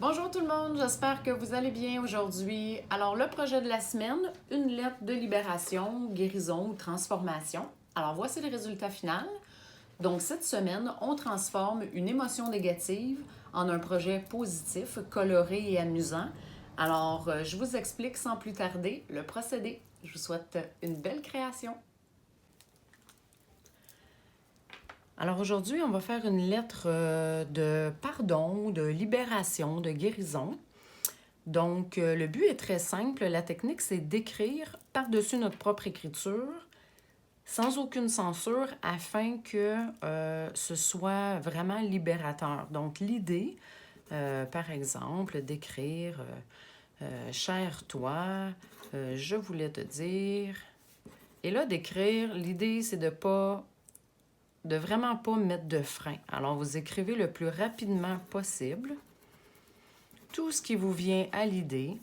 Bonjour tout le monde, j'espère que vous allez bien aujourd'hui. Alors le projet de la semaine, une lettre de libération, guérison ou transformation. Alors voici le résultat final. Donc cette semaine, on transforme une émotion négative en un projet positif, coloré et amusant. Alors je vous explique sans plus tarder le procédé. Je vous souhaite une belle création. Alors aujourd'hui, on va faire une lettre de pardon, de libération, de guérison. Donc, le but est très simple. La technique, c'est d'écrire par-dessus notre propre écriture, sans aucune censure, afin que ce soit vraiment libérateur. Donc, l'idée, par exemple, d'écrire Cher toi, je voulais te dire. Et là, d'écrire, l'idée, c'est de vraiment pas mettre de frein. Alors, vous écrivez le plus rapidement possible tout ce qui vous vient à l'idée,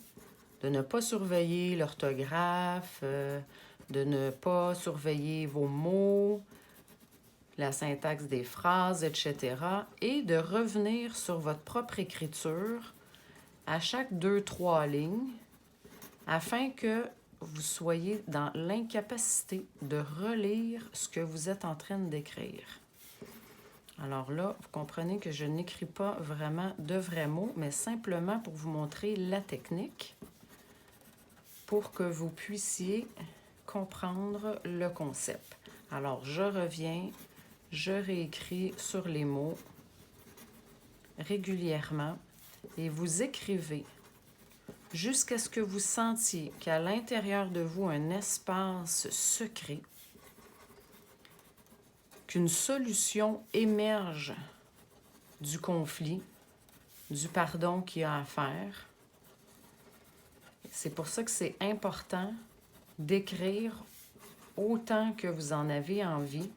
de ne pas surveiller l'orthographe, de ne pas surveiller vos mots, la syntaxe des phrases, etc. Et de revenir sur votre propre écriture à chaque 2-3 lignes afin que vous soyez dans l'incapacité de relire ce que vous êtes en train d'écrire. Alors là, vous comprenez que je n'écris pas vraiment de vrais mots, mais simplement pour vous montrer la technique, pour que vous puissiez comprendre le concept. Alors, je reviens, je réécris sur les mots régulièrement et vous écrivez jusqu'à ce que vous sentiez qu'à l'intérieur de vous, un espace secret, qu'une solution émerge du conflit, du pardon qu'il y a à faire. C'est pour ça que c'est important d'écrire autant que vous en avez envie,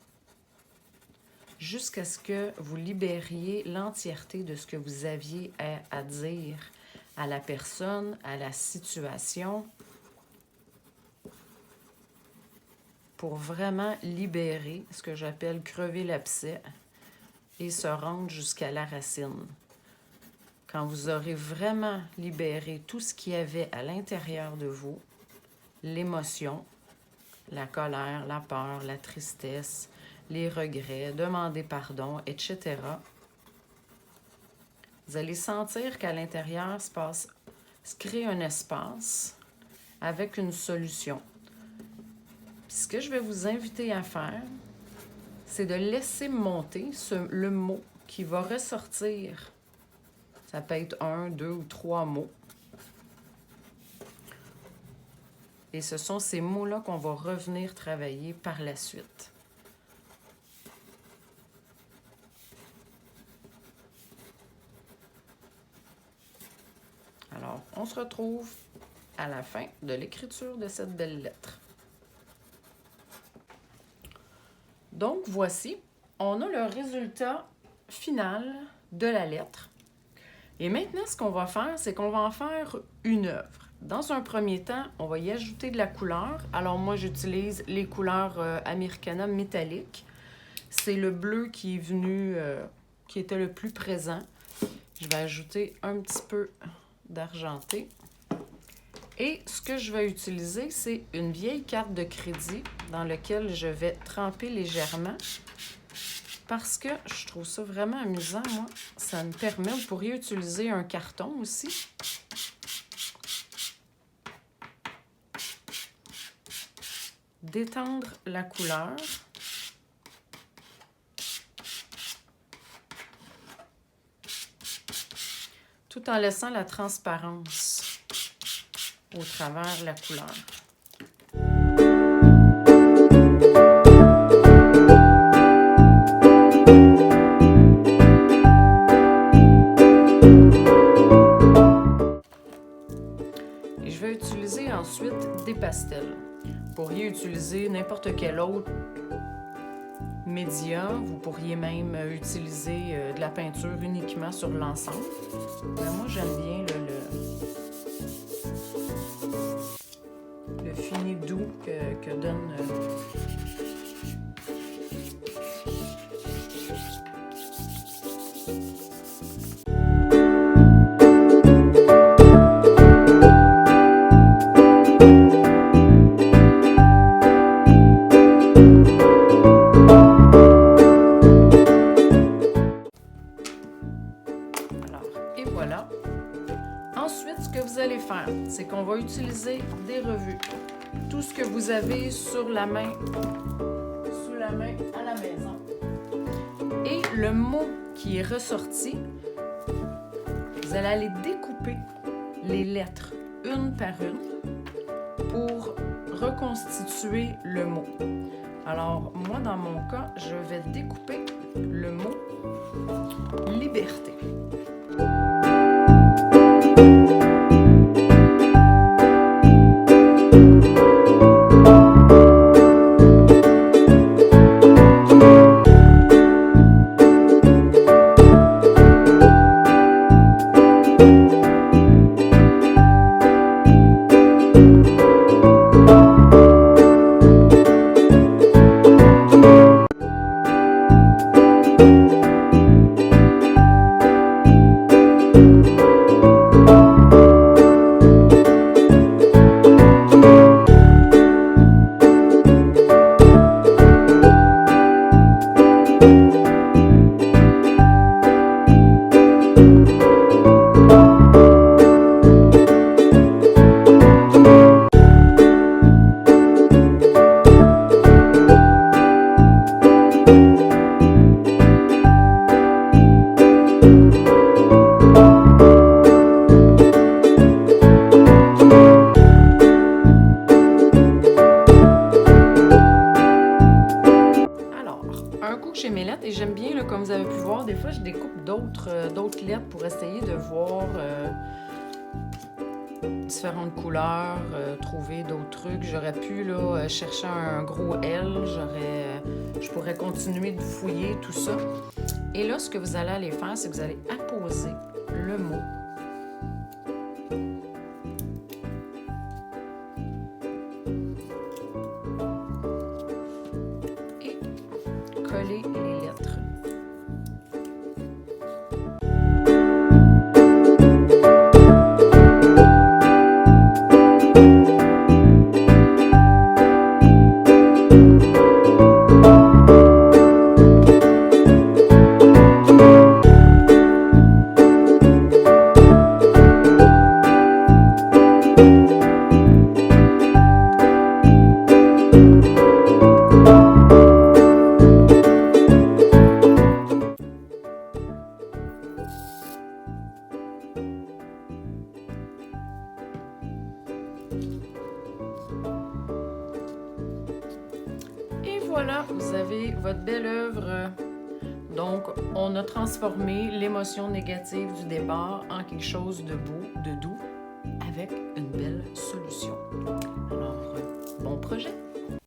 jusqu'à ce que vous libériez l'entièreté de ce que vous aviez à dire à la personne, à la situation, pour vraiment libérer ce que j'appelle crever l'abcès et se rendre jusqu'à la racine. Quand vous aurez vraiment libéré tout ce qu'il y avait à l'intérieur de vous, l'émotion, la colère, la peur, la tristesse, les regrets, demander pardon, etc., vous allez sentir qu'à l'intérieur se crée un espace avec une solution. Puis ce que je vais vous inviter à faire, c'est de laisser monter le mot qui va ressortir. Ça peut être 1, 2 ou 3 mots. Et ce sont ces mots-là qu'on va revenir travailler par la suite. Alors, on se retrouve à la fin de l'écriture de cette belle lettre. Donc, voici, on a le résultat final de la lettre. Et maintenant, ce qu'on va faire, c'est qu'on va en faire une œuvre. Dans un premier temps, on va y ajouter de la couleur. Alors moi, j'utilise les couleurs Americana métalliques. C'est le bleu qui est venu, qui était le plus présent. Je vais ajouter un petit peu d'argenté. Et ce que je vais utiliser, c'est une vieille carte de crédit dans laquelle je vais tremper légèrement parce que je trouve ça vraiment amusant, moi. Ça me permet, vous pourriez utiliser un carton aussi. D'étendre la couleur. Tout en laissant la transparence au travers de la couleur. Et je vais utiliser ensuite des pastels. Vous pourriez utiliser n'importe quel autre média. Vous pourriez même utiliser de la peinture uniquement sur l'ensemble. Mais moi, j'aime bien le fini doux que donne Et voilà. Ensuite, ce que vous allez faire, c'est qu'on va utiliser des revues. Tout ce que vous avez sous la main à la maison. Et le mot qui est ressorti, vous allez aller découper les lettres une par une pour reconstituer le mot. Alors, moi, dans mon cas, je vais découper le mot liberté. Chez mes lettres et j'aime bien, là, comme vous avez pu voir, des fois je découpe d'autres lettres pour essayer de voir différentes couleurs, trouver d'autres trucs. J'aurais pu là, chercher un gros L, je pourrais continuer de fouiller tout ça. Et là, ce que vous allez aller faire, c'est que vous allez apposer le mot. Coller les lettres. Et voilà, vous avez votre belle œuvre. Donc, on a transformé l'émotion négative du départ en quelque chose de beau, de doux, avec une belle solution. Alors, bon projet!